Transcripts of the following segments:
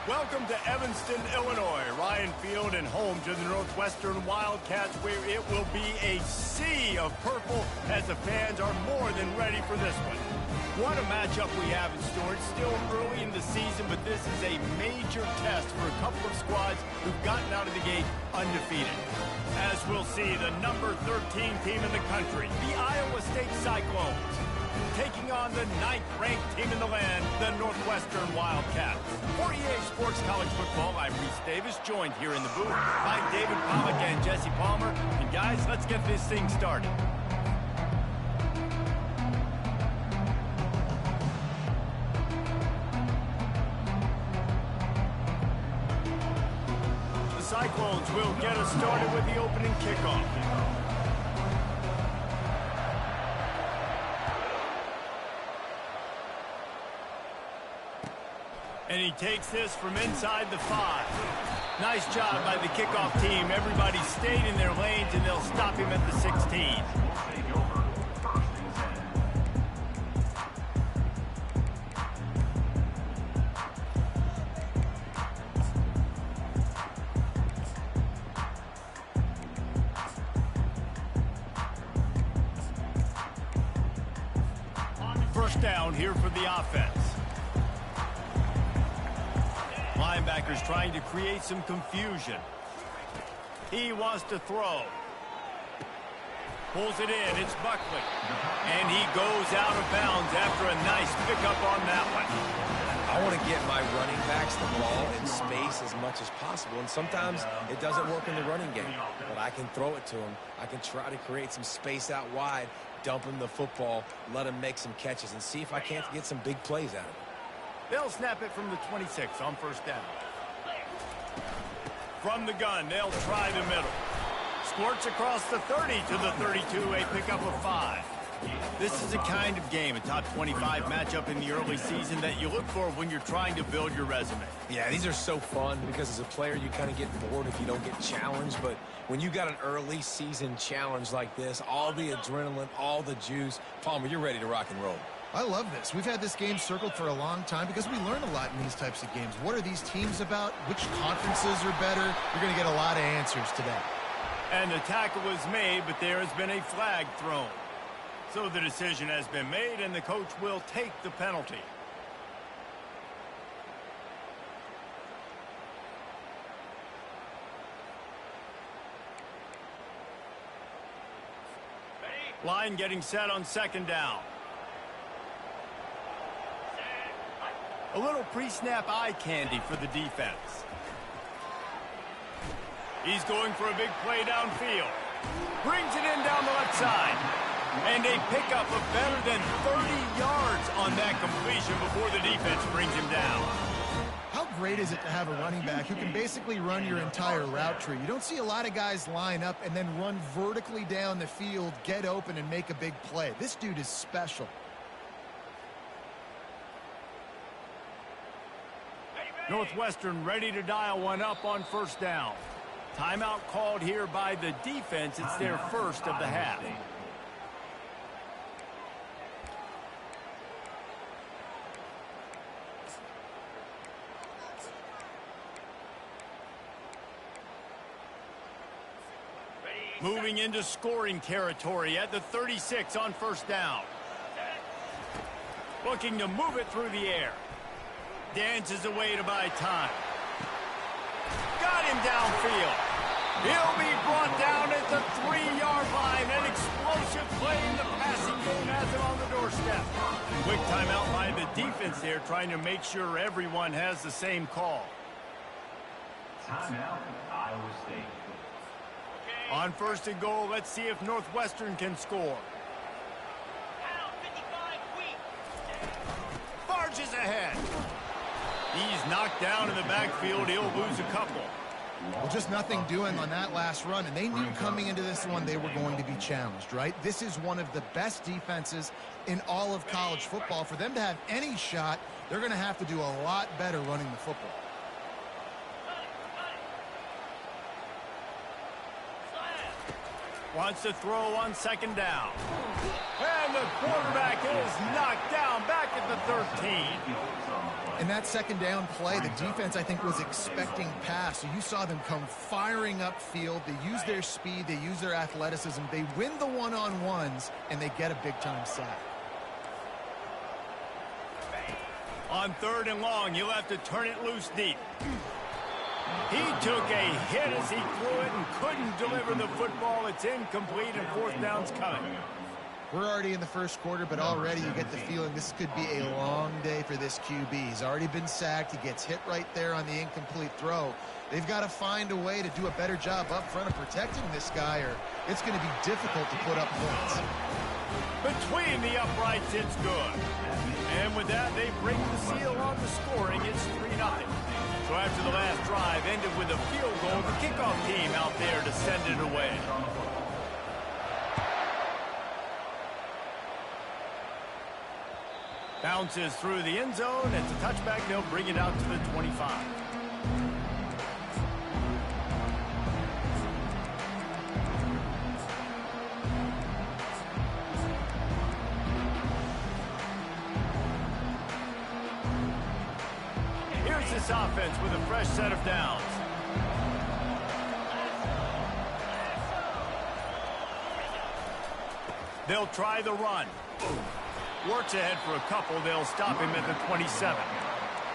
Welcome to Evanston, Illinois. Ryan Field and home to the Northwestern Wildcats, where it will be a sea of purple as the fans are more than ready for this one. What a matchup we have in store. It's still early in the season, but this is a major test for a couple of squads who've gotten out of the gate undefeated. As we'll see, the number 13 team in the country, the Iowa State Cyclones, taking on the 9th-ranked team in the land, the Northwestern Wildcats. For EA Sports College Football, I'm Reese Davis, joined here in the booth by David Pollack and Jesse Palmer. And guys, let's get this thing started. The Cyclones will get us started with the opening kickoff. And he takes this from inside the 5. Nice job by the kickoff team. Everybody stayed in their lanes, and they'll stop him at the 16. First down here for the offense. Linebackers trying to create some confusion. He wants to throw. Pulls it in. It's Buckley. And he goes out of bounds after a nice pickup on that one. I want to get my running backs the ball in space as much as possible. And sometimes it doesn't work in the running game. But I can throw it to him. I can try to create some space out wide, dump him the football, let him make some catches, and see if I can't get some big plays out of it. They'll snap it from the 26 on first down. From the gun, they'll try the middle. Squirts across the 30 to the 32, a pickup of 5. This is a kind of game, a top 25 matchup in the early season that you look for when you're trying to build your resume. Yeah, these are so fun because as a player, you kind of get bored if you don't get challenged. But when you got an early season challenge like this, all the adrenaline, all the juice, Palmer, you're ready to rock and roll. I love this. We've had this game circled for a long time because we learn a lot in these types of games. What are these teams about? Which conferences are better? You're going to get a lot of answers today. And the tackle was made, but there has been a flag thrown. So the decision has been made, and the coach will take the penalty. Line getting set on second down. A little pre-snap eye candy for the defense. He's going for a big play downfield. Brings it in down the left side. And a pickup of better than 30 yards on that completion before the defense brings him down. How great is it to have a running back who can basically run your entire route tree? You don't see a lot of guys line up and then run vertically down the field, get open, and make a big play. This dude is special. Northwestern ready to dial one up on first down. Timeout called here by the defense. It's their first of the half. Moving into scoring territory at the 36 on first down. Looking to move it through the air. Dances away to buy time. Got him downfield. He'll be brought down at the 3-yard line. An explosive play in the passing game has him on the doorstep. Quick timeout by the defense there, trying to make sure everyone has the same call. Timeout, Iowa State. On first and goal, let's see if Northwestern can score. Barges ahead. He's knocked down in the backfield. He'll lose a couple. Well, just nothing doing on that last run, and they knew coming into this one they were going to be challenged, right? This is one of the best defenses in all of college football. For them to have any shot, they're going to have to do a lot better running the football. Wants to throw on second down. And the quarterback is knocked down back at the 13. In that second down play, the defense, I think, was expecting pass. So you saw them come firing upfield. They use their speed. They use their athleticism. They win the one-on-ones, and they get a big-time sack. On 3rd and long, you'll have to turn it loose deep. He took a hit as he threw it and couldn't deliver the football. It's incomplete, and 4th down's coming. We're already in the first quarter, but already you get the feeling this could be a long day for this QB. He's already been sacked. He gets hit right there on the incomplete throw. They've got to find a way to do a better job up front of protecting this guy, or it's going to be difficult to put up points. Between the uprights, it's good. And with that, they break the seal on the scoring. It's 3-0. So after the last drive ended with a field goal, the kickoff team out there to send it away. Bounces through the end zone. It's a touchback. They'll bring it out to the 25. Here's this offense with a fresh set of downs. They'll try the run. Works ahead for a couple. They'll stop him at the 27.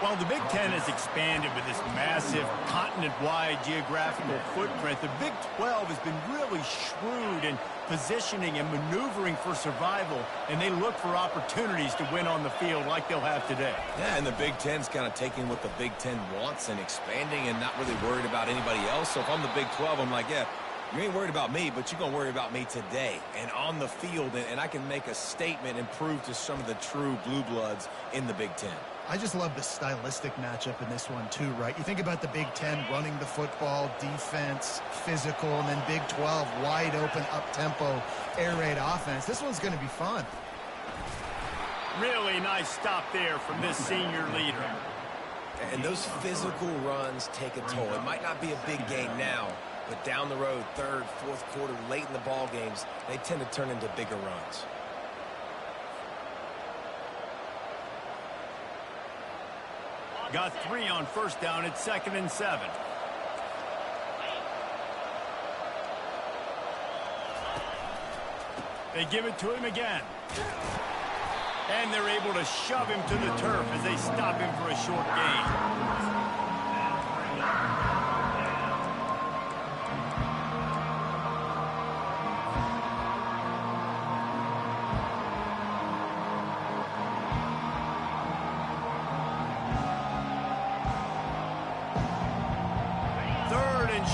While the Big Ten has expanded with this massive continent-wide geographical footprint, the Big 12 has been really shrewd in positioning and maneuvering for survival, and they look for opportunities to win on the field like they'll have today. Yeah, and the Big Ten's kind of taking what the Big Ten wants and expanding and not really worried about anybody else. So if I'm the Big 12, I'm like, yeah, you ain't worried about me, but you're going to worry about me today and on the field, and I can make a statement and prove to some of the true blue bloods in the Big Ten. I just love the stylistic matchup in this one, too, right? You think about the Big Ten running the football, defense, physical, and then Big 12, wide open, up-tempo, air raid offense. This one's going to be fun. Really nice stop there from this senior leader. And those physical runs take a toll. It might not be a big gain now, but down the road, 3rd, 4th quarter, late in the ball games, they tend to turn into bigger runs. Got 3 on 1st down. It's 2nd and 7. They give it to him again. And they're able to shove him to the turf as they stop him for a short gain.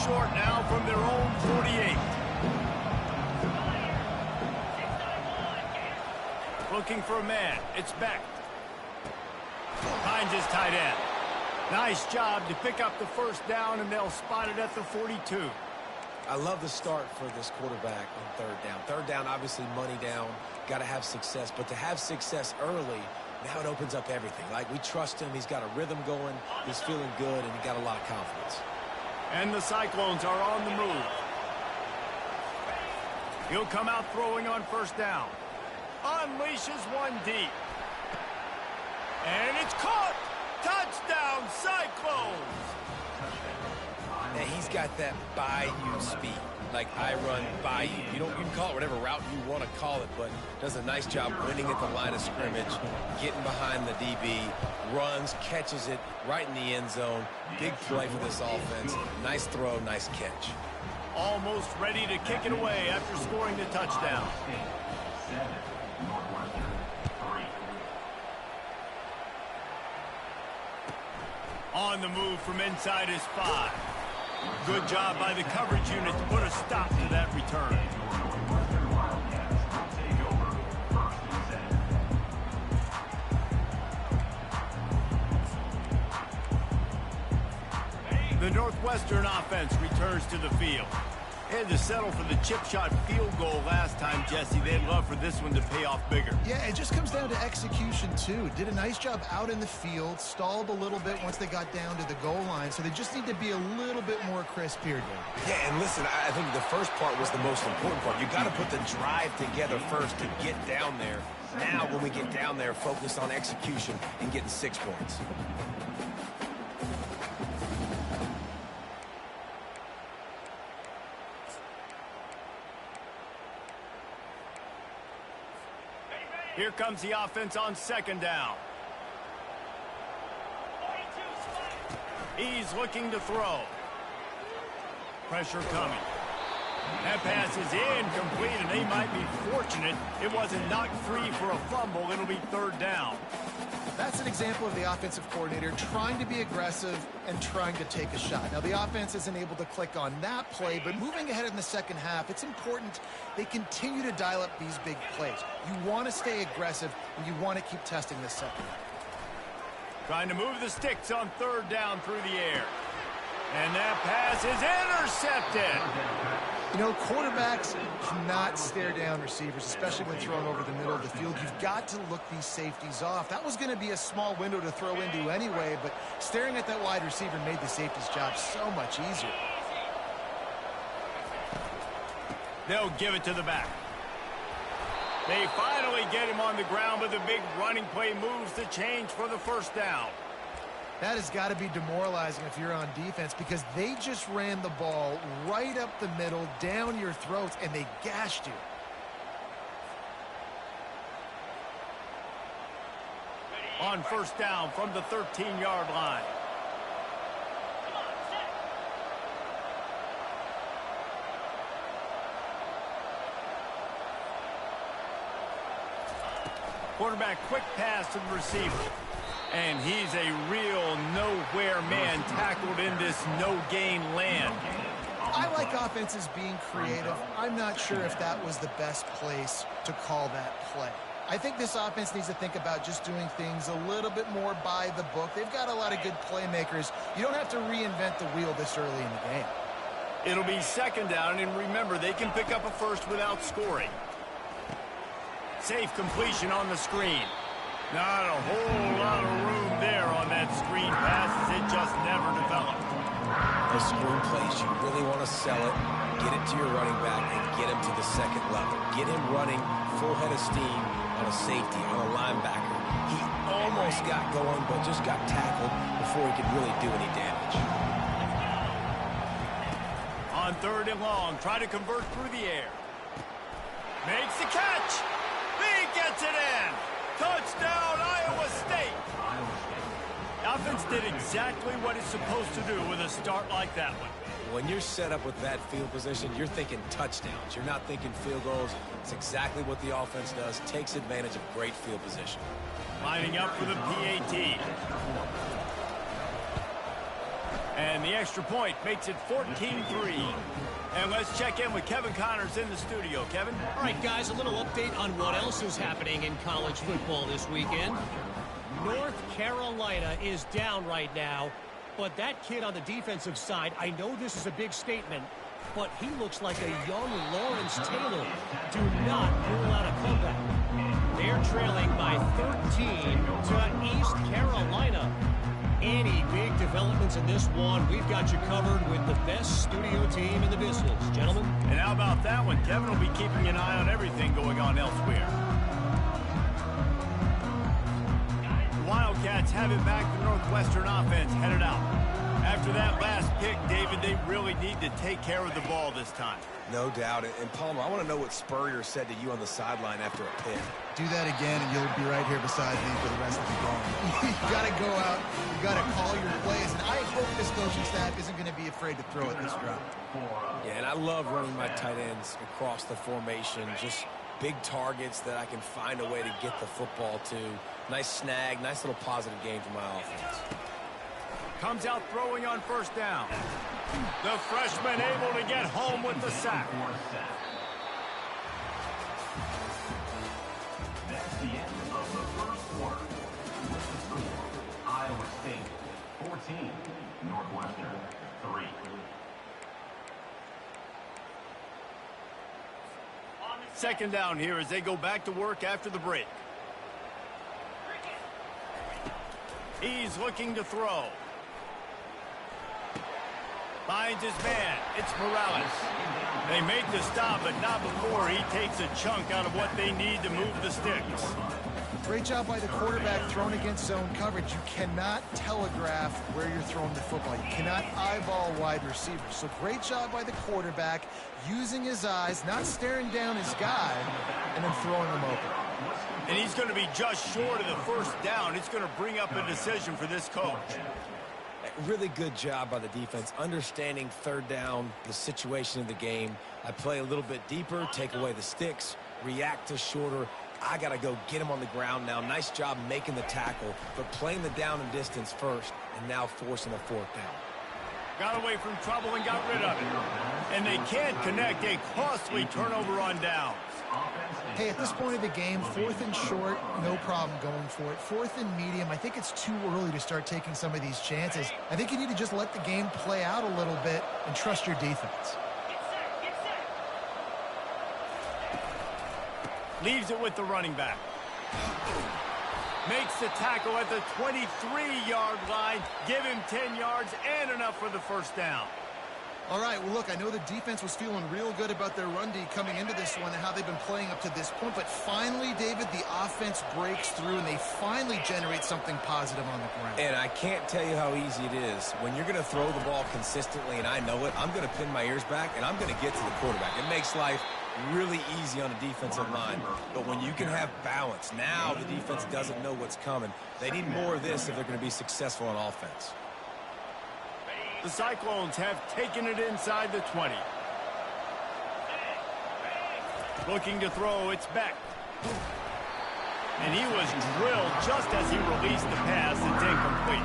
Short now from their own 48. Looking for a man. It's Beck. Finds his tight end. Nice job to pick up the 1st down, and they'll spot it at the 42. I love the start for this quarterback on 3rd down. 3rd down, obviously money down. Got to have success. But to have success early, now it opens up everything. Like, we trust him. He's got a rhythm going. He's feeling good, and he got a lot of confidence. And the Cyclones are on the move. He'll come out throwing on 1st down. Unleashes one deep. And it's caught! Touchdown, Cyclones! Now, he's got that bayou speed. Like, I run bayou. You can call it whatever route you want to call it, but does a nice job winning at the line of scrimmage, getting behind the DB, runs, catches it right in the end zone. Big play for this offense. Nice throw, nice catch. Almost ready to kick it away after scoring the touchdown. On the move from inside his 5. Good job by the coverage unit to put a stop to that return. The Northwestern offense returns to the field. They had to settle for the chip shot field goal last time, Jesse. They'd love for this one to pay off bigger. Yeah, it just comes down to execution, too. Did a nice job out in the field, stalled a little bit once they got down to the goal line, so they just need to be a little bit more crisp here, Dave. Yeah, and listen, I think the first part was the most important part. You got to put the drive together first to get down there. Now, when we get down there, focus on execution and getting 6 points. Here comes the offense on second down. He's looking to throw. Pressure coming. That pass is incomplete, and they might be fortunate it wasn't knocked free for a fumble. It'll be third down. That's an example of the offensive coordinator trying to be aggressive and trying to take a shot. Now, the offense isn't able to click on that play, but moving ahead in the second half, it's important they continue to dial up these big plays. You want to stay aggressive, and you want to keep testing this second half. Trying to move the sticks on third down through the air. And that pass is intercepted. You know, quarterbacks cannot stare down receivers, especially when thrown over the middle of the field. You've got to look these safeties off. That was going to be a small window to throw into anyway, but staring at that wide receiver made the safety's job so much easier. They'll give it to the back. They finally get him on the ground, but the big running play moves the change for the first down. That has got to be demoralizing if you're on defense, because they just ran the ball right up the middle, down your throats, and they gashed you. On first down from the 13-yard line. Quarterback, quick pass to the receiver. And he's a real nowhere man tackled in this no-gain land. I like offenses being creative. I'm not sure if that was the best place to call that play. I think this offense needs to think about just doing things a little bit more by the book. They've got a lot of good playmakers. You don't have to reinvent the wheel this early in the game. It'll be second down, and remember, they can pick up a first without scoring. Safe completion on the screen. Not a whole lot of room there on that screen pass, as it just never developed. Those screen plays, you really want to sell it, get it to your running back, and get him to the second level. Get him running full head of steam on a safety, on a linebacker. He almost got going, but just got tackled before he could really do any damage. On third and long, try to convert through the air. Makes the catch. He gets it in. Touchdown, Iowa State. The offense did exactly what it's supposed to do with a start like that one. When you're set up with that field position, you're thinking touchdowns. You're not thinking field goals. It's exactly what the offense does. Takes advantage of great field position. Lining up for the PAT. And the extra point makes it 14-3. And let's check in with Kevin Connors in the studio. Kevin? All right, guys, a little update on what else is happening in college football this weekend. North Carolina is down right now, but that kid on the defensive side, I know this is a big statement, but he looks like a young Lawrence Taylor. Do not rule out a comeback. They're trailing by 13 to East Carolina. Any big developments in this one, we've got you covered with the best studio team in the business. Gentlemen? And how about that one? Kevin will be keeping an eye on everything going on elsewhere. The Wildcats have it back. The Northwestern offense headed out. After that last pick, David, they really need to take care of the ball this time. No doubt. And Palmer, I want to know what Spurrier said to you on the sideline after a pick. Do that again, and you'll be right here beside me for the rest of the game. You got to go out. You got to call your plays. And I hope this coaching staff isn't going to be afraid to throw at this drop. Yeah, and I love running my tight ends across the formation. Just big targets that I can find a way to get the football to. Nice snag, nice little positive game for my offense. Comes out throwing on first down. The freshman able to get home with the sack. That's the end of the first quarter. With the score, Iowa State 14, Northwestern 3. Second down here as they go back to work after the break. He's looking to throw. Finds his man. It's Morales. They make the stop, but not before he takes a chunk out of what they need to move the sticks. Great job by the quarterback thrown against zone coverage. You cannot telegraph where you're throwing the football. You cannot eyeball wide receivers. So great job by the quarterback using his eyes, not staring down his guy, and then throwing him open. And he's going to be just short of the first down. It's going to bring up a decision for this coach. Really good job by the defense, understanding third down, the situation of the game. I play a little bit deeper, take away the sticks, react to shorter. I got to go get him on the ground now. Nice job making the tackle, but playing the down and distance first, and now forcing a fourth down. Got away from trouble and got rid of it. And they can't connect a costly turnover on downs. Hey, at this point of the game, 4th and short, no problem going for it. 4th and medium, I think it's too early to start taking some of these chances. I think you need to just let the game play out a little bit and trust your defense. Leaves it with the running back. Makes the tackle at the 23-yard line. Give him 10 yards and enough for the first down. All right, well, look, I know the defense was feeling real good about their run D coming into this one and how they've been playing up to this point. But finally, David, the offense breaks through and they finally generate something positive on the ground. And I can't tell you how easy it is. When you're going to throw the ball consistently, and I know it, I'm going to pin my ears back and I'm going to get to the quarterback. It makes life really easy on a defensive line. But when you can have balance, now the defense doesn't know what's coming. They need more of this if they're going to be successful on offense. The Cyclones have taken it inside the 20. Looking to throw, it's Beck. And he was drilled just as he released the pass. It's incomplete.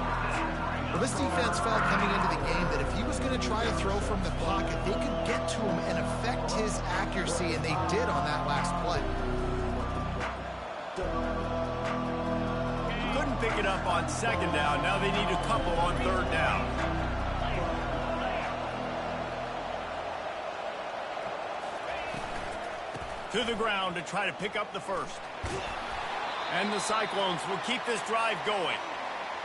Well, this defense felt coming into the game that if he was going to try to throw from the pocket, they could get to him and affect his accuracy, and they did on that last play. Couldn't pick it up on second down. Now they need a couple on third down. To the ground to try to pick up the first. And the Cyclones will keep this drive going.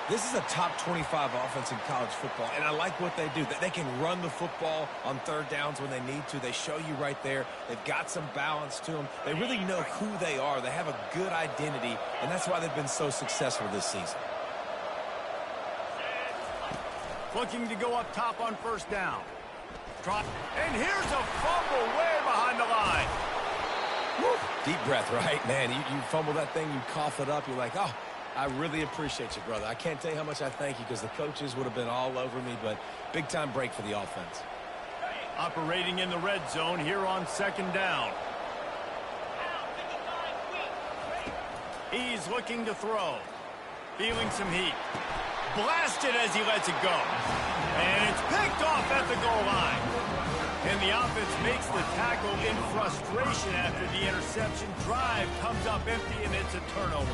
This is a top 25 offense in college football, and I like what they do. They can run the football on third downs when they need to. They show you right there. They've got some balance to them. They really know who they are. They have a good identity, and that's why they've been so successful this season. Looking to go up top on first down. And here's a fumble way behind the line. Woo. Deep breath, right? Man, you fumble that thing, you cough it up, you're like, oh, I really appreciate you, brother. I can't tell you how much I thank you because the coaches would have been all over me, but big-time break for the offense. Operating in the red zone here on second down. He's looking to throw. Feeling some heat. Blasted as he lets it go. And it's picked off at the goal line. And the offense makes the tackle in frustration after the interception. Drive comes up empty, and it's a turnover.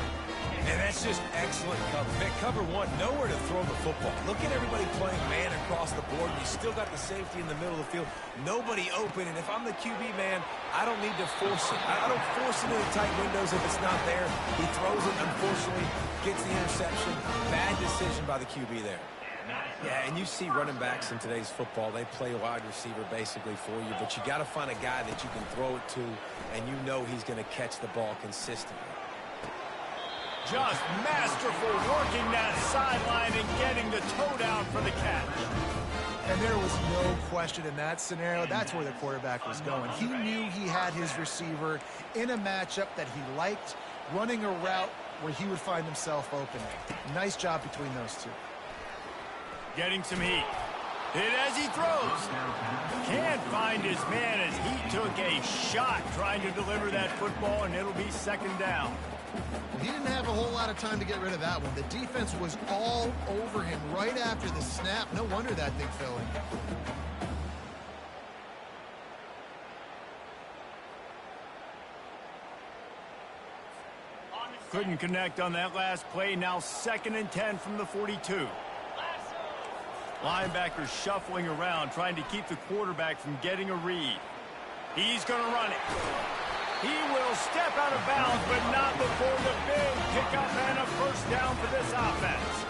And that's just excellent cover. Man, cover one, nowhere to throw the football. Look at everybody playing man across the board. You still got the safety in the middle of the field. Nobody open, and if I'm the QB, man, I don't need to force it. I don't force it into tight windows if it's not there. He throws it, unfortunately, gets the interception. Bad decision by the QB there. Yeah, and you see running backs in today's football, they play wide receiver basically for you, but you got to find a guy that you can throw it to, and you know he's going to catch the ball consistently. Just masterful working that sideline and getting the toe down for the catch. And there was no question in that scenario. That's where the quarterback was going. He knew he had his receiver in a matchup that he liked, running a route where he would find himself open. Nice job between those two. Getting some heat. Hit as he throws. Can't find his man as he took a shot trying to deliver that football, and it'll be second down. He didn't have a whole lot of time to get rid of that one. The defense was all over him right after the snap. No wonder that thing fell in. Couldn't connect on that last play. Now 2nd and 10 from the 42. Linebackers shuffling around, trying to keep the quarterback from getting a read. He's going to run it. He will step out of bounds, but not before the big pickup and a first down for this offense.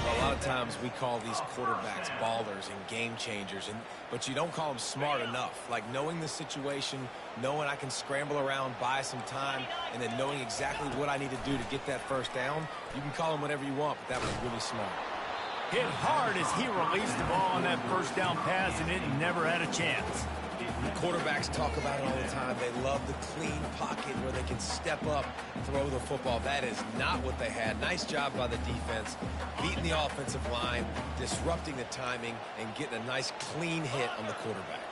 A lot of times we call these quarterbacks ballers and game changers, but you don't call them smart enough. Like knowing the situation, knowing I can scramble around, buy some time, and then knowing exactly what I need to do to get that first down. You can call them whatever you want, but that was really smart. Hit hard as he released the ball on that first down pass, and it never had a chance. The quarterbacks talk about it all the time. They love the clean pocket where they can step up, throw the football. That is not what they had. Nice job by the defense, beating the offensive line, disrupting the timing, and getting a nice clean hit on the quarterback.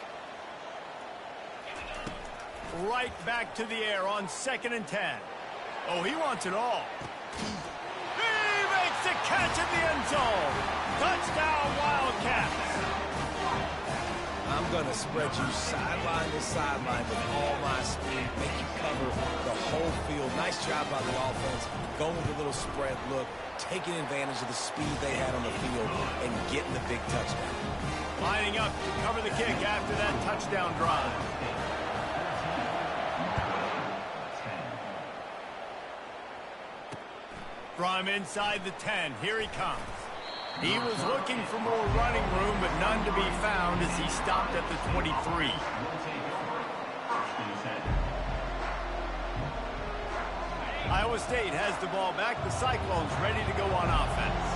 Right back to the air on 2nd and 10. Oh, he wants it all. He makes the catch in the end zone. Touchdown, Wildcats. I'm going to spread you sideline to sideline with all my speed, make you cover the whole field. Nice job by the offense, going with a little spread look, taking advantage of the speed they had on the field, and getting the big touchdown. Lining up to cover the kick after that touchdown drive. From inside the 10, here he comes. He was looking for more running room, but none to be found as he stopped at the 23. Iowa State has the ball back. The Cyclones ready to go on offense.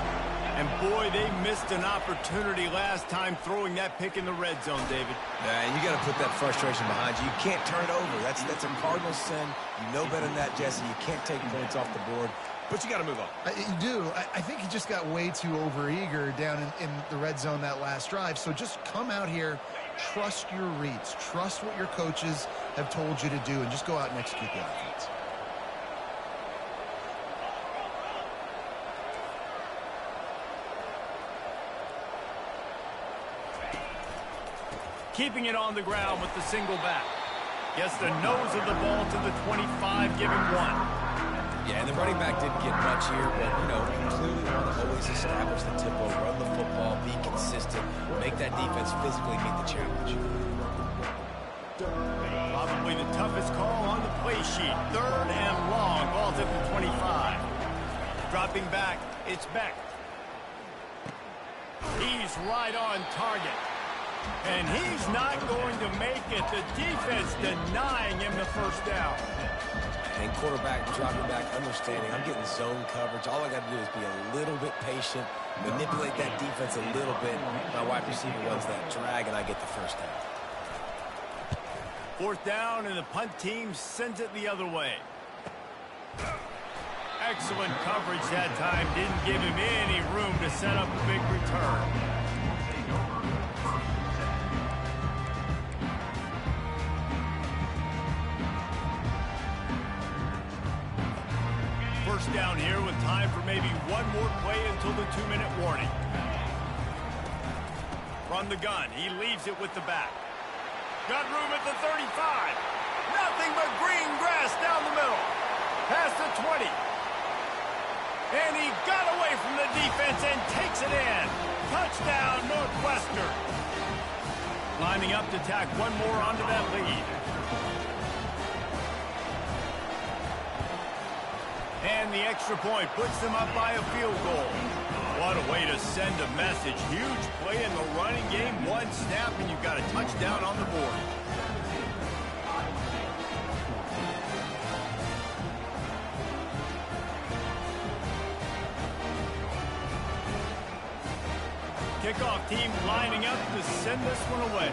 And boy, they missed an opportunity last time throwing that pick in the red zone, David. Yeah, you got to put that frustration behind you. You can't turn it over. That's a cardinal sin. You know better than that, Jesse. You can't take points off the board. But you got to move on. You do. I think he just got way too overeager down in the red zone that last drive. So just come out here, trust your reads, trust what your coaches have told you to do, and just go out and execute the offense. Keeping it on the ground with the single back. Gets the nose of the ball to the 25, giving one. Yeah, and the running back didn't get much here, but, you know, clearly want to always establish the tempo, run the football, be consistent, make that defense physically meet the challenge. Probably the toughest call on the play sheet. 3rd and long. Ball's at the 25. Dropping back, it's Beck. He's right on target. And he's not going to make it. The defense denying him the first down. And quarterback dropping back, understanding I'm getting zone coverage. All I got to do is be a little bit patient, manipulate that defense a little bit. My wide receiver runs that drag, and I get the first down. 4th down, and the punt team sends it the other way. Excellent coverage that time. Didn't give him any room to set up a big return. First down here with time for maybe one more play until the 2-minute warning. From the gun, he leaves it with the back. Got room at the 35. Nothing but green grass down the middle. Past the 20. And he got away from the defense and takes it in. Touchdown, Northwestern. Lining up to tack one more onto that lead. And the extra point puts them up by a field goal. What a way to send a message. Huge play in the running game. One snap and you've got a touchdown on the board. Kickoff team lining up to send this one away.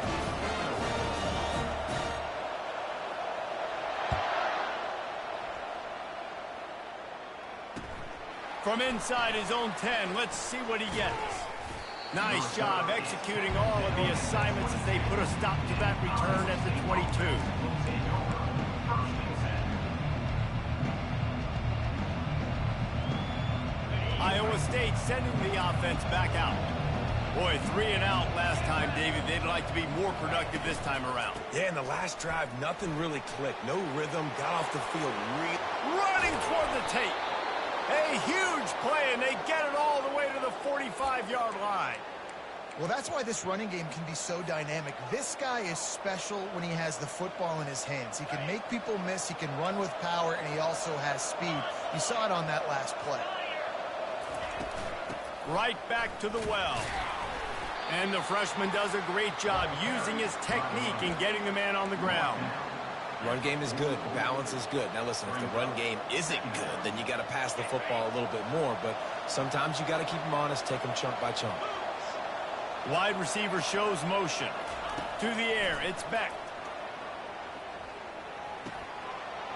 From inside his own 10, let's see what he gets. Nice job executing all of the assignments as they put a stop to that return at the 22. Iowa State sending the offense back out. Boy, 3 and out last time, David. They'd like to be more productive this time around. Yeah, in the last drive, nothing really clicked. No rhythm, got off the field. Running toward the tape. A huge play, and they get it all the way to the 45-yard line. Well, that's why this running game can be so dynamic. This guy is special when he has the football in his hands. He can make people miss, he can run with power, and he also has speed. You saw it on that last play. Right back to the well. And the freshman does a great job using his technique and getting the man on the ground. Run game is good. Balance is good. Now, listen, if the run game isn't good, then you got to pass the football a little bit more. But sometimes you got to keep them honest, take them chunk by chunk. Wide receiver shows motion. To the air, it's Beck.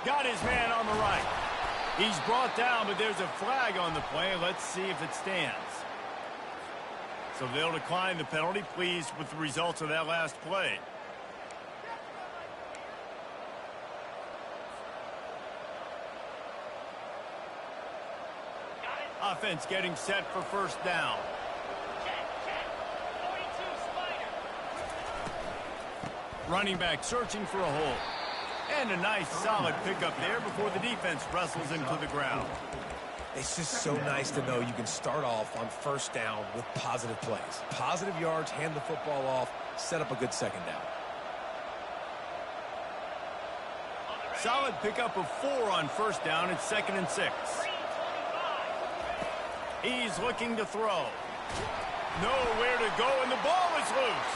Got his man on the right. He's brought down, but there's a flag on the play. Let's see if it stands. So they'll decline the penalty. Pleased with the results of that last play. Offense getting set for first down. Running back searching for a hole. And a nice solid pickup there before the defense wrestles him to the ground. It's just so nice to know you can start off on first down with positive plays. Positive yards, hand the football off, set up a good second down. Solid pickup of 4 on first down. It's 2nd and 6. He's looking to throw. Nowhere to go, and the ball is loose.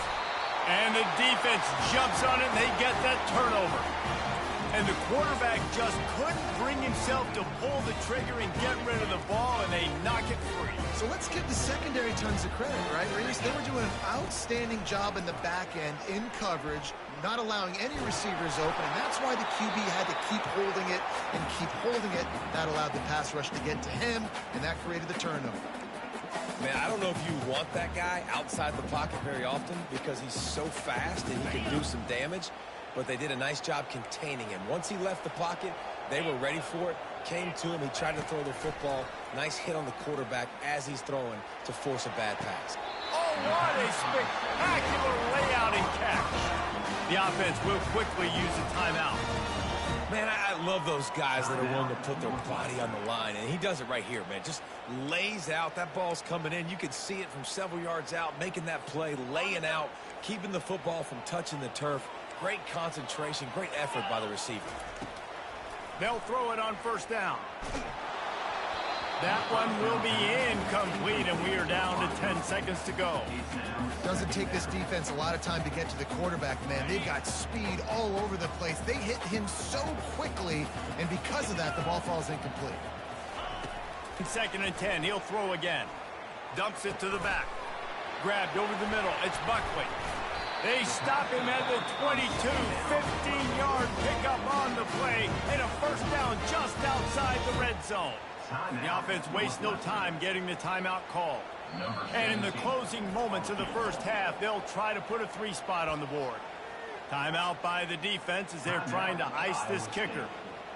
And the defense jumps on it, and they get that turnover. And the quarterback just couldn't bring himself to pull the trigger and get rid of the ball, and they knock it free. So let's give the secondary tons of credit, right, Reese? They were doing an outstanding job in the back end, in coverage, not allowing any receivers open, and that's why the QB had to keep holding it and keep holding it. That allowed the pass rush to get to him, and that created the turnover. Man, I don't know if you want that guy outside the pocket very often because he's so fast and he can do some damage, but they did a nice job containing him. Once he left the pocket, they were ready for it, came to him, he tried to throw the football. Nice hit on the quarterback as he's throwing to force a bad pass. Oh, what a spectacular layout and catch. The offense will quickly use a timeout. Man, I love those guys that are willing to put their body on the line, and he does it right here, man. Just lays out. That ball's coming in. You can see it from several yards out, making that play, laying out, keeping the football from touching the turf. Great concentration, great effort by the receiver. They'll throw it on first down. That one will be incomplete, and we are down to 10 seconds to go. Doesn't take this defense a lot of time to get to the quarterback, man. They've got speed all over the place. They hit him so quickly, and because of that, the ball falls incomplete. 2nd and 10. He'll throw again. Dumps it to the back. Grabbed over the middle. It's Buckley. They stop him at the 22. 15-yard pickup on the play, and a first down just outside the red zone. The offense wastes no time getting the timeout call. And in the closing moments of the first half, they'll try to put a 3 spot on the board. Timeout by the defense as they're trying to ice this kicker.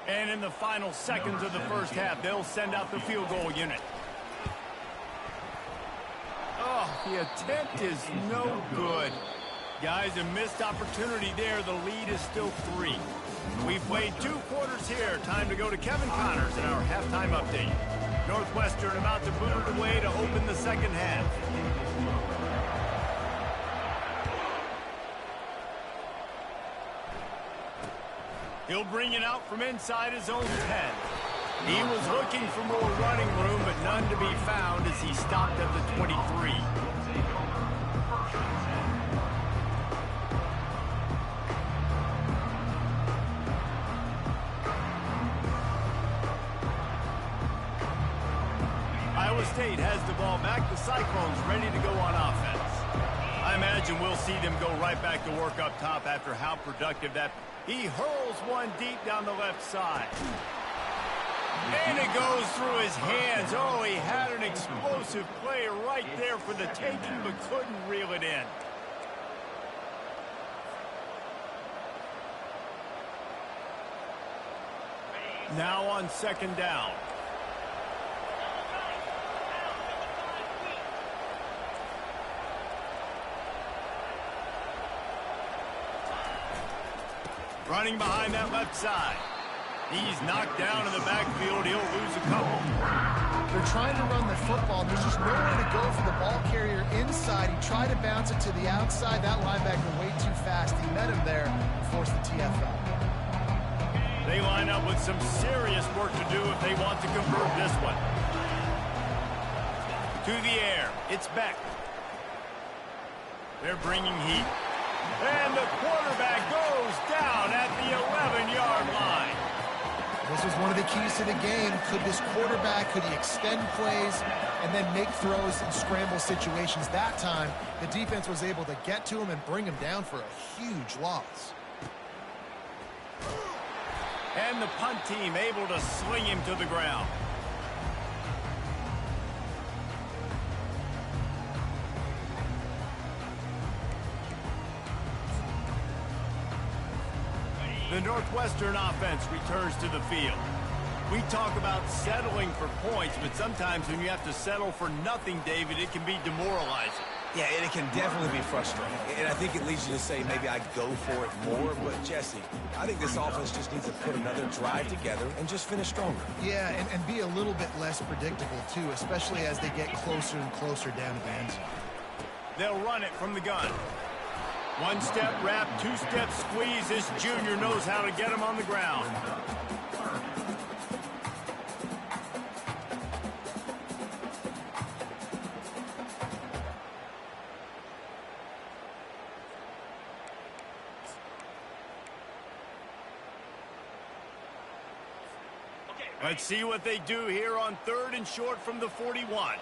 And in the final seconds of the first half, they'll send out the field goal unit. Oh, the attempt is no good. Guys, a missed opportunity there. The lead is still 3. We've played 2 quarters here. Time to go to Kevin Connors in our halftime update. Northwestern about to boot it away to open the second half. He'll bring it out from inside his own 10. He was looking for more running room, but none to be found as he stopped at the 23. Iowa State has the ball back. The Cyclones ready to go on offense. I imagine we'll see them go right back to work up top after how productive that. He hurls one deep down the left side. And it goes through his hands. Oh, he had an explosive play right there for the taking, but couldn't reel it in. Now on second down. Running behind that left side. He's knocked down in the backfield. He'll lose a couple. They're trying to run the football. There's just nowhere to go for the ball carrier inside. He tried to bounce it to the outside. That linebacker way too fast. He met him there and forced the TFL. They line up with some serious work to do if they want to convert this one. To the air. It's Beck. They're bringing heat. And the quarterback goes down at the 11-yard line. This was one of the keys to the game. Could this quarterback, could he extend plays and then make throws in scramble situations? That time, the defense was able to get to him and bring him down for a huge loss. And the punt team able to sling him to the ground. The Northwestern offense returns to the field. We talk about settling for points, but sometimes when you have to settle for nothing, David, it can be demoralizing. Yeah, and it can definitely be frustrating. And I think it leads you to say maybe I'd go for it more. But, Jesse, I think this offense just needs to put another drive together and just finish stronger. Yeah, and be a little bit less predictable, too, especially as they get closer and closer down to the end zone. They'll run it from the gun. One-step wrap, two-step squeeze. This junior knows how to get him on the ground. Let's see what they do here on 3rd and short from the 41.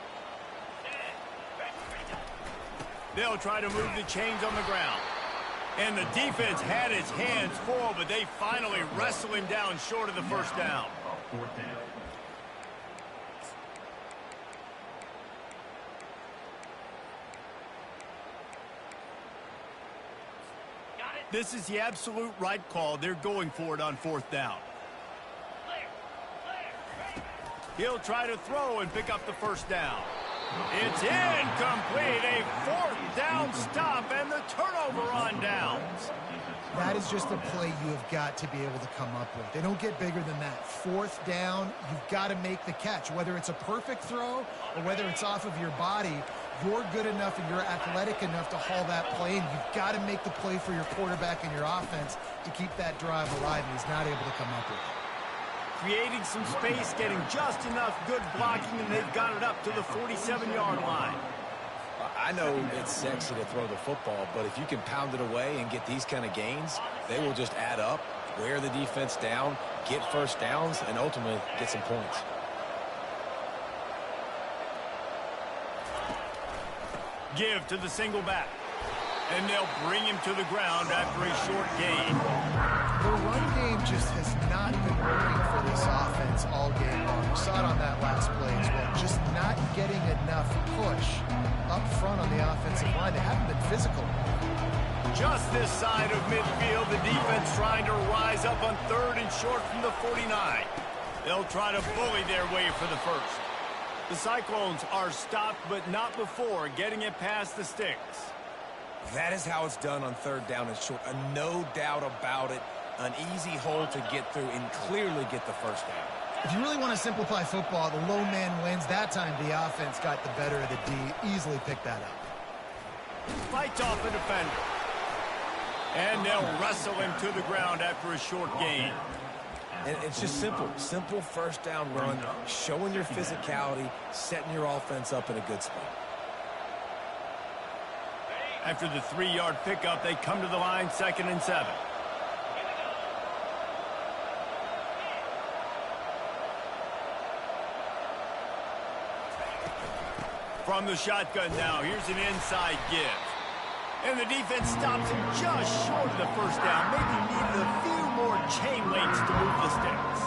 They'll try to move the chains on the ground. And the defense had its hands full, but they finally wrestle him down short of the first down. This is the absolute right call. They're going for it on 4th down. He'll try to throw and pick up the first down. It's incomplete. A 4th down stop and the turnover on downs. That is just a play you have got to be able to come up with. They don't get bigger than that. 4th down, you've got to make the catch. Whether it's a perfect throw or whether it's off of your body, you're good enough and you're athletic enough to haul that play in. You've got to make the play for your quarterback and your offense to keep that drive alive, and he's not able to come up with it. Creating some space, getting just enough good blocking, and they've got it up to the 47-yard line. I know it's sexy to throw the football, but if you can pound it away and get these kind of gains, they will just add up, wear the defense down, get first downs, and ultimately get some points. Give to the single back. And they'll bring him to the ground after a short gain. The run game just has not been working for this offense all game long. We saw it on that last play as well. Just not getting enough push up front on the offensive line. They haven't been physical. Just this side of midfield, the defense trying to rise up on 3rd and short from the 49. They'll try to bully their way for the first. The Cyclones are stopped, but not before getting it past the sticks. That is how it's done on 3rd down and short. No doubt about it. An easy hole to get through and clearly get the first down. If you really want to simplify football, the low man wins. That time the offense got the better of the D. Easily picked that up. Fights off a defender. And they'll wrestle him to the ground after a short gain. And it's just simple. Simple first down run, showing your physicality, setting your offense up in a good spot. After the 3-yard pickup, they come to the line 2nd and 7. From the shotgun now, here's an inside give. And the defense stops him just short of the first down. Maybe needed a few more chain links to move the sticks.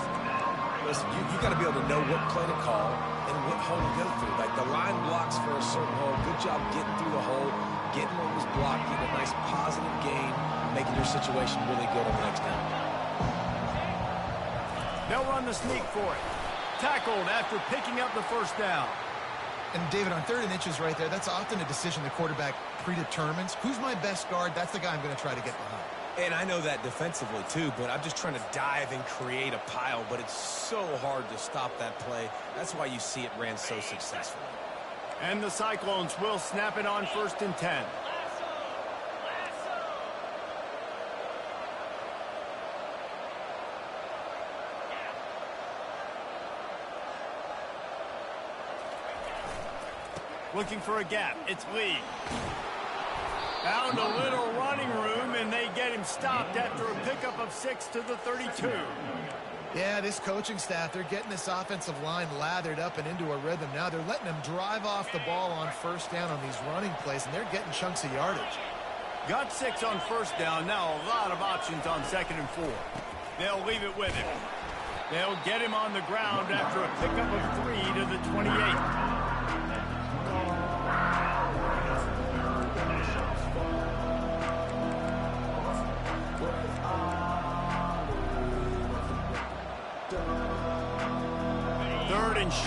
Listen, you got to be able to know what play to call and what hole to go through. Like the line blocks for a certain hole. Good job getting through the hole, getting what was blocked, getting a nice positive gain, making your situation really good on the next down. They'll run the sneak for it. Tackled after picking up the first down. And, David, on 3rd and inches right there, that's often a decision the quarterback predetermines. Who's my best guard? That's the guy I'm going to try to get behind. And I know that defensively, too, but I'm just trying to dive and create a pile, but it's so hard to stop that play. That's why you see it ran so successfully. And the Cyclones will snap it on 1st and 10. Looking for a gap. It's Lee. Found a little running room, and they get him stopped after a pickup of 6 to the 32. Yeah, this coaching staff, they're getting this offensive line lathered up and into a rhythm. Now they're letting them drive off the ball on 1st down on these running plays, and they're getting chunks of yardage. Got 6 on 1st down. Now a lot of options on 2nd and 4. They'll leave it with him. They'll get him on the ground after a pickup of 3 to the 28.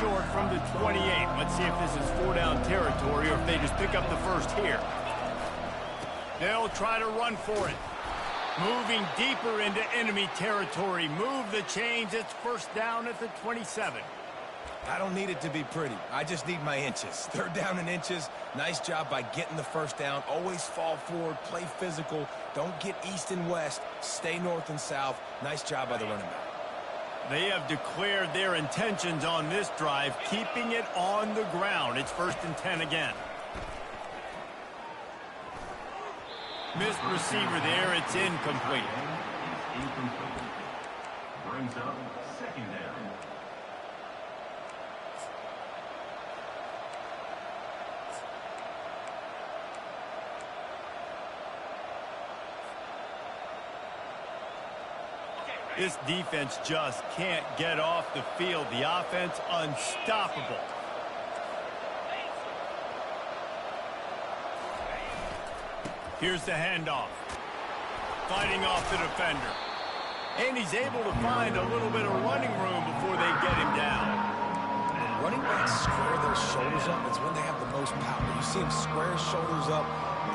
Short from the 28. Let's see if this is 4-down territory or if they just pick up the 1st here. They'll try to run for it. Moving deeper into enemy territory. Move the chains. It's 1st down at the 27. I don't need it to be pretty. I just need my inches. 3rd down in inches. Nice job by getting the 1st down. Always fall forward. Play physical. Don't get east and west. Stay north and south. Nice job by the running back. They have declared their intentions on this drive, keeping it on the ground. It's 1st and 10 again. Missed receiver there. It's incomplete. Brings up 2nd down. This defense just can't get off the field. The offense unstoppable. Here's the handoff. Fighting off the defender. And he's able to find a little bit of running room before they get him down. When running backs square their shoulders up, it's when they have the most power. You see him square his shoulders up,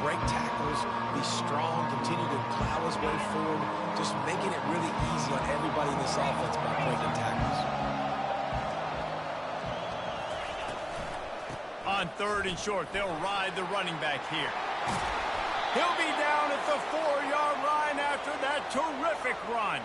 break tackles, be strong, continue to plow his way forward, just making it really easy on everybody in this offense by breaking tackles. On 3rd and short, they'll ride the running back here. He'll be down at the 4-yard line after that terrific run.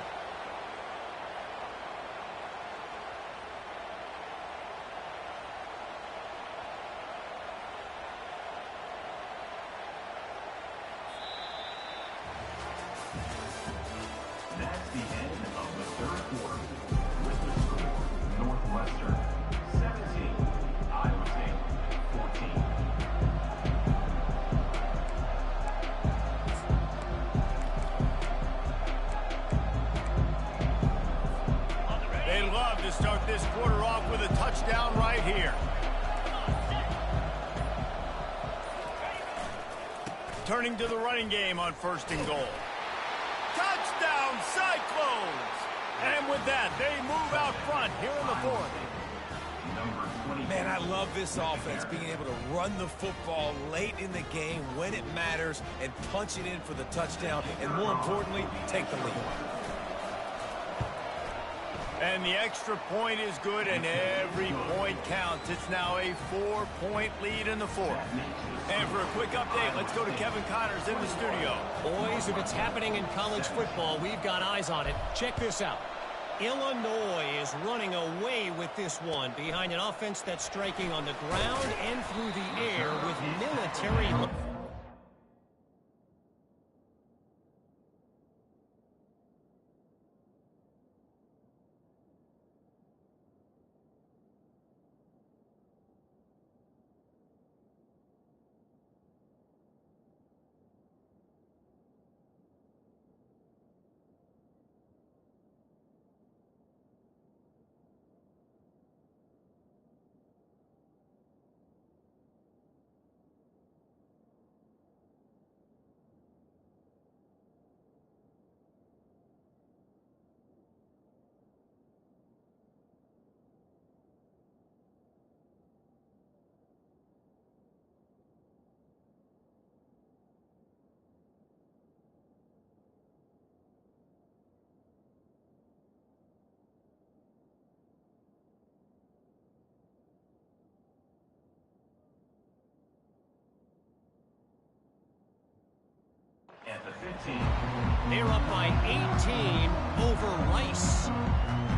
That's the end of the 3rd quarter. With the score, Northwestern 17, Iowa State 14. They love to start this quarter off with a touchdown right here. Turning to the running game on 1st and goal. Touchdown, Cyclones! And with that, they move out front here in the 4th. Man, I love this offense, being able to run the football late in the game when it matters and punch it in for the touchdown, and more importantly, take the lead. And the extra point is good, and every point counts. It's now a 4-point lead in the 4th. And for a quick update, let's go to Kevin Connors in the studio. Boys, if it's happening in college football, we've got eyes on it. Check this out. Illinois is running away with this one behind an offense that's striking on the ground and through the air with military... They're up by 18 over Rice.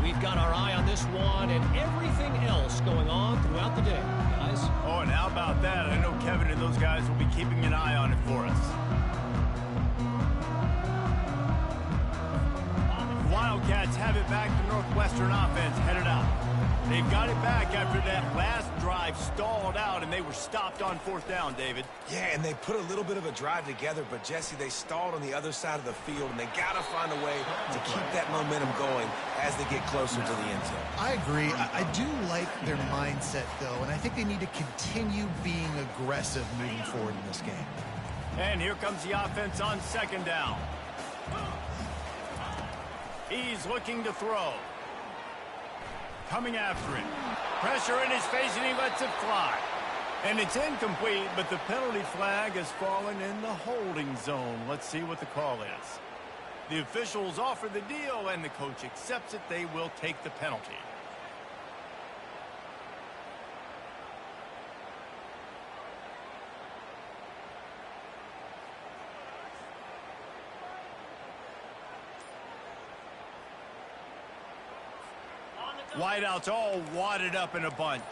We've got our eye on this one and everything else going on throughout the day, guys. Oh, and how about that? I know Kevin and those guys will be keeping an eye on it for us. The Wildcats have it back. The Northwestern offense headed out. They've got it back after that last drive stalled out, and they were stopped on 4th down, David. Yeah, and they put a little bit of a drive together, but, Jesse, they stalled on the other side of the field, and they got to find a way to keep that momentum going as they get closer to the end zone. I agree. I do like their mindset, though, and I think they need to continue being aggressive moving forward in this game. And here comes the offense on 2nd down. He's looking to throw. Coming after him. Pressure in his face, and he lets it fly. And it's incomplete, but the penalty flag has fallen in the holding zone. Let's see what the call is. The officials offer the deal, and the coach accepts it. They will take the penalty. Wideouts all wadded up in a bunch.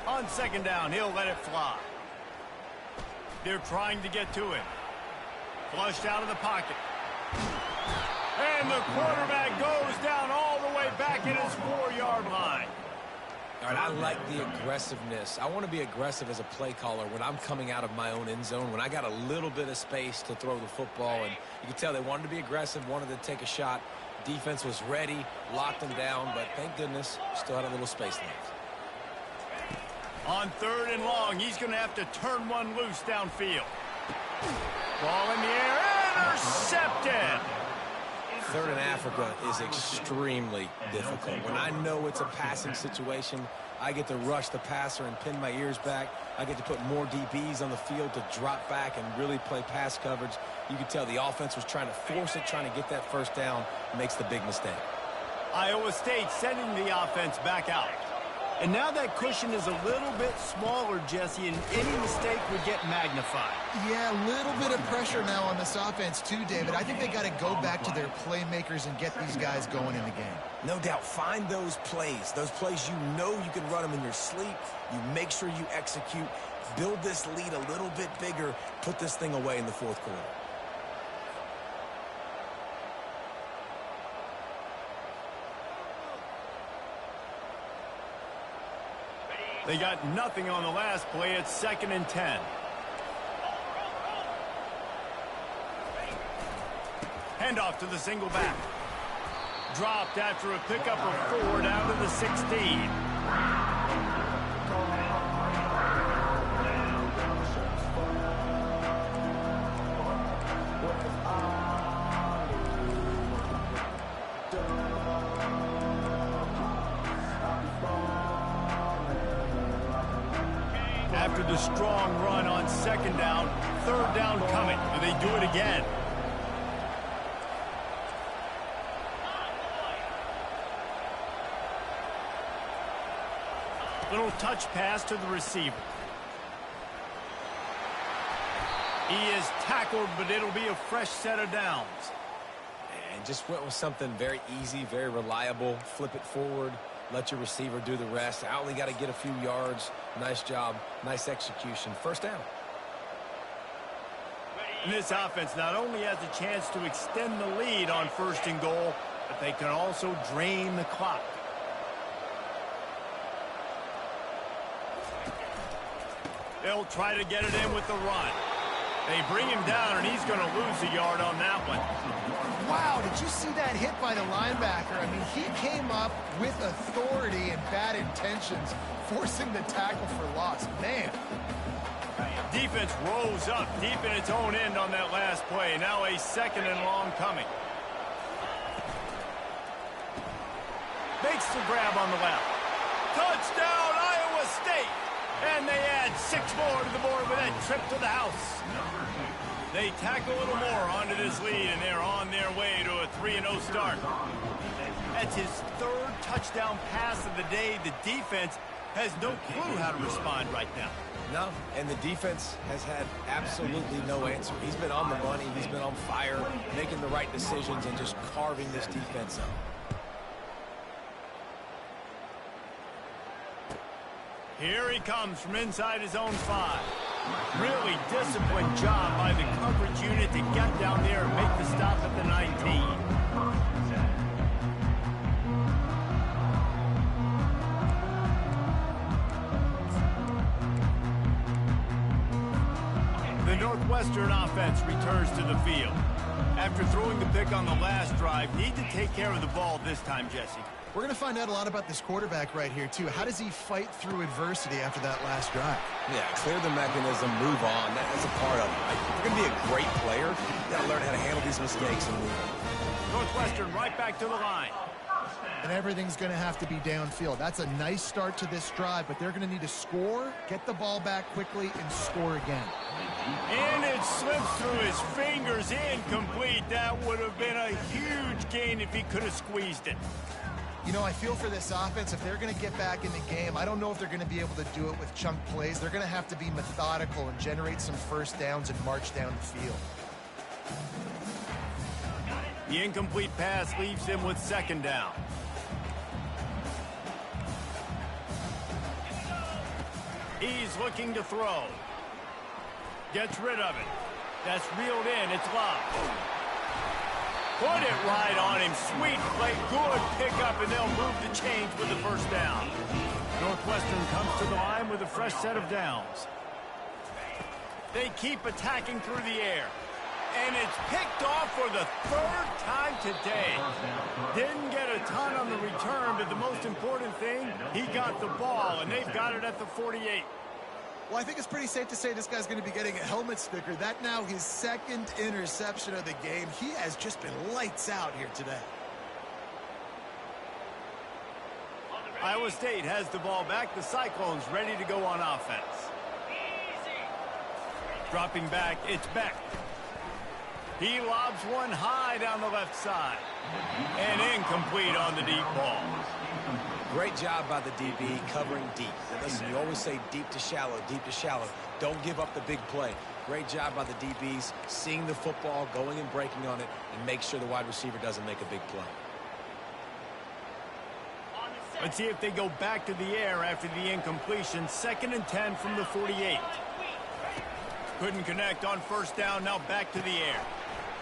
On 2nd down, he'll let it fly. They're trying to get to him. Flushed out of the pocket. And the quarterback goes down all the way back at his 4-yard line. All right, I like the aggressiveness. I want to be aggressive as a play caller when I'm coming out of my own end zone, when I got a little bit of space to throw the football. And you can tell they wanted to be aggressive, wanted to take a shot. Defense was ready, locked them down, but thank goodness, still had a little space left. On 3rd and long, he's going to have to turn one loose downfield. Ball in the air, intercepted! 3rd and Africa is extremely difficult. When I know it's a passing situation, I get to rush the passer and pin my ears back. I get to put more DBs on the field to drop back and really play pass coverage. You can tell the offense was trying to force it, trying to get that 1st down, makes the big mistake. Iowa State sending the offense back out. And now that cushion is a little bit smaller, Jesse, and any mistake would get magnified. Yeah, a little bit of pressure now on this offense too, David. I think they got to go back to their playmakers and get these guys going in the game. No doubt. Find those plays you know you can run them in your sleep. You make sure you execute. Build this lead a little bit bigger. Put this thing away in the 4th quarter. They got nothing on the last play. It's 2nd and 10. Handoff to the single back. Dropped after a pickup of 4 down to the 16. After the strong run on 2nd down, 3rd down coming. Do they do it again? Little touch pass to the receiver. He is tackled, but it'll be a fresh set of downs. And just went with something very easy, very reliable. Flip it forward. Let your receiver do the rest. I only got to get a few yards. Nice job. Nice execution. 1st down. And this offense not only has a chance to extend the lead on 1st and goal, but they can also drain the clock. They'll try to get it in with the run. They bring him down, and he's going to lose a yard on that one. Wow, did you see that hit by the linebacker? I mean, he came up with authority and bad intentions, forcing the tackle for loss. Man. Defense rose up deep in its own end on that last play. Now a 2nd and long coming. Makes the grab on the left. Touchdown, Iowa State! And they add 6 more to the board with that trip to the house. They tack a little more onto this lead, and they're on their way to a 3-0 start. That's his 3rd touchdown pass of the day. The defense has no clue how to respond right now. No, and the defense has had absolutely no answer. He's been on the money, he's been on fire, making the right decisions and just carving this defense up. Here he comes from inside his own 5. Really disciplined job by the coverage unit to get down there and make the stop at the 19. The Northwestern offense returns to the field. After throwing the pick on the last drive, need to take care of the ball this time, Jesse. We're going to find out a lot about this quarterback right here, too. How does he fight through adversity after that last drive? Yeah, clear the mechanism, move on. That's a part of it. If you're going to be a great player, you got to learn how to handle these mistakes and move on. Northwestern right back to the line. And everything's going to have to be downfield. That's a nice start to this drive, but they're going to need to score, get the ball back quickly, and score again. And it slips through his fingers, incomplete. That would have been a huge gain if he could have squeezed it. You know, I feel for this offense, if they're going to get back in the game, I don't know if they're going to be able to do it with chunk plays. They're going to have to be methodical and generate some first downs and march down the field. The incomplete pass leaves him with second down. He's looking to throw. Gets rid of it. That's reeled in. It's locked. Put it right on him. Sweet play. Good pickup, and they'll move the chains with the first down. Northwestern comes to the line with a fresh set of downs. They keep attacking through the air. And it's picked off for the third time today. Didn't get a ton on the return, but the most important thing, he got the ball, and they've got it at the 48. Well, I think it's pretty safe to say this guy's going to be getting a helmet sticker. That now his second interception of the game. He has just been lights out here today. Iowa State has the ball back. The Cyclones ready to go on offense. Dropping back, it's Beck. He lobs one high down the left side. And incomplete on the deep ball. Great job by the DB covering deep. Listen, you always say deep to shallow, deep to shallow. Don't give up the big play. Great job by the DBs, seeing the football, going and breaking on it, and make sure the wide receiver doesn't make a big play. Let's see if they go back to the air after the incompletion. 2nd and 10 from the 48. Couldn't connect on first down, now back to the air.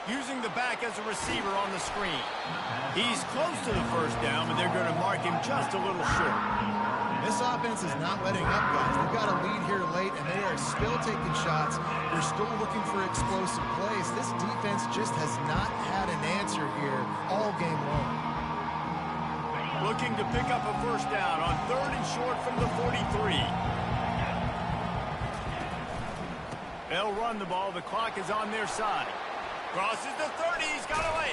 Using the back as a receiver on the screen. He's close to the first down, but they're going to mark him just a little short. This offense is not letting up, guys. They've got a lead here late, and they are still taking shots. They're still looking for explosive plays. This defense just has not had an answer here all game long. Looking to pick up a first down on 3rd and short from the 43. They'll run the ball. The clock is on their side. Crosses the 30. He's got away.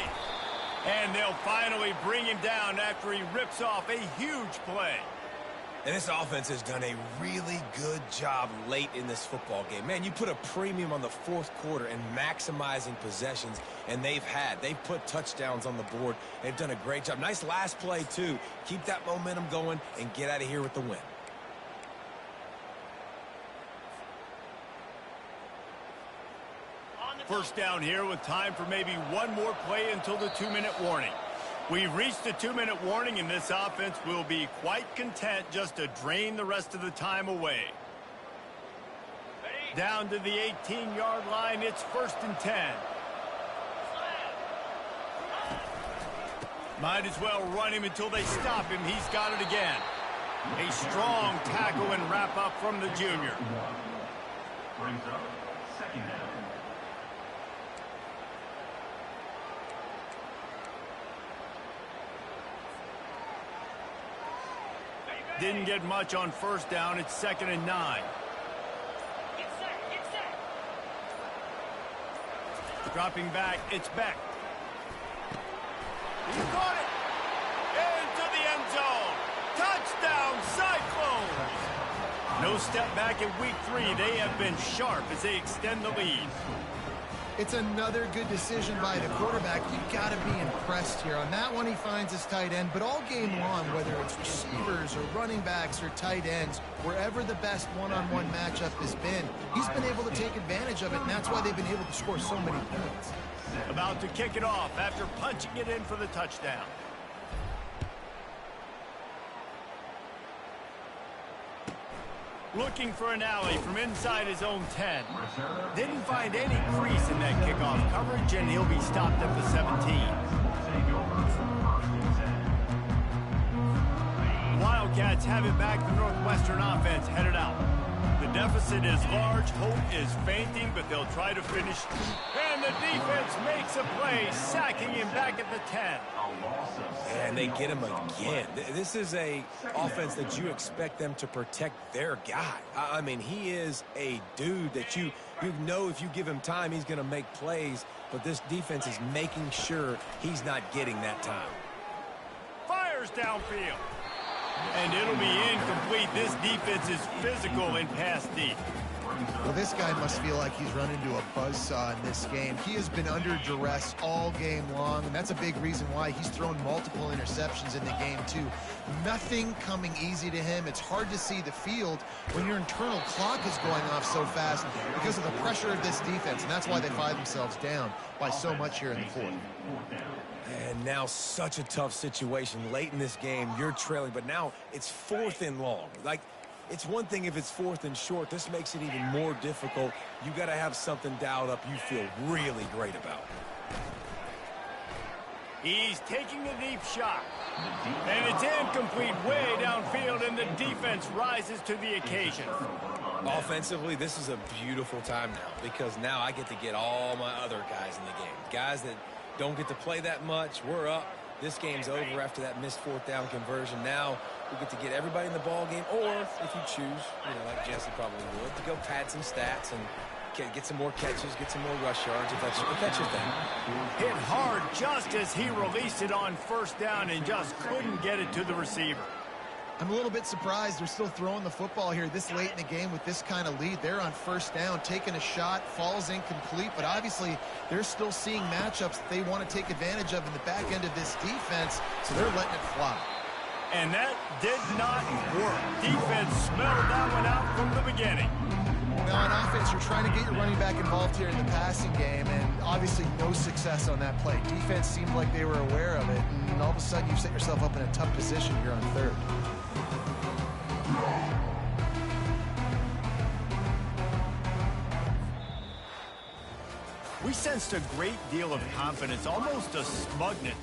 And they'll finally bring him down after he rips off a huge play. And this offense has done a really good job late in this football game. Man, you put a premium on the fourth quarter and maximizing possessions, and they've put touchdowns on the board. They've done a great job. Nice last play, too. Keep that momentum going and get out of here with the win. First down here with time for maybe one more play until the 2-minute warning. We've reached the 2-minute warning, and this offense will be quite content just to drain the rest of the time away. Down to the 18-yard line, it's 1st and 10. Might as well run him until they stop him. He's got it again. A strong tackle and wrap up from the junior. Brings up 2nd down. Didn't get much on first down. It's 2nd and 9. Dropping back, it's Beck. He's got it. Into the end zone. Touchdown, Cyclones. No step back in week 3. They have been sharp as they extend the lead. It's another good decision by the quarterback. You've got to be impressed here. On that one, he finds his tight end, but all game long, whether it's receivers or running backs or tight ends, wherever the best one-on-one matchup has been, he's been able to take advantage of it, and that's why they've been able to score so many points. About to kick it off after punching it in for the touchdown. Looking for an alley from inside his own 10. Didn't find any crease in that kickoff coverage, and he'll be stopped at the 17. Wildcats have it back. The Northwestern offense headed out. The deficit is large. Hope is fainting, but they'll try to finish. And the defense makes a play, sacking him back at the 10. And they get him again. This is a offense that you expect them to protect their guy. I mean, he is a dude that you know if you give him time, he's going to make plays, but this defense is making sure he's not getting that time. Fires downfield. And it'll be incomplete. This defense is physical and pass deep. Well, this guy must feel like he's run into a buzzsaw in this game. He has been under duress all game long, and that's a big reason why he's thrown multiple interceptions in the game, too. Nothing coming easy to him. It's hard to see the field when your internal clock is going off so fast because of the pressure of this defense, and that's why they find themselves down by so much here in the fourth. And now such a tough situation. Late in this game, you're trailing, but now it's 4th and long. Like, it's one thing if it's 4th and short. This makes it even more difficult. You got to have something dialed up you feel really great about. He's taking the deep shot. And it's incomplete way downfield, and the defense rises to the occasion. Offensively, this is a beautiful time now because now I get to get all my other guys in the game. Guys that don't get to play that much. We're up. This game's over after that missed 4th down conversion. Now we get to get everybody in the ball game, or if you choose, like Jesse probably would, to go pad some stats and get some more catches, get some more rush yards if that's your thing. Hit hard just as he released it on 1st down and just couldn't get it to the receiver. I'm a little bit surprised they're still throwing the football here this late in the game with this kind of lead. They're on 1st down, taking a shot, falls incomplete, but obviously they're still seeing matchups that they want to take advantage of in the back end of this defense, so they're letting it fly. And that did not work. Defense smelled that one out from the beginning. Now on offense, you're trying to get your running back involved here in the passing game, and obviously no success on that play. Defense seemed like they were aware of it, and all of a sudden you set yourself up in a tough position here on 3rd. We sensed a great deal of confidence, almost a smugness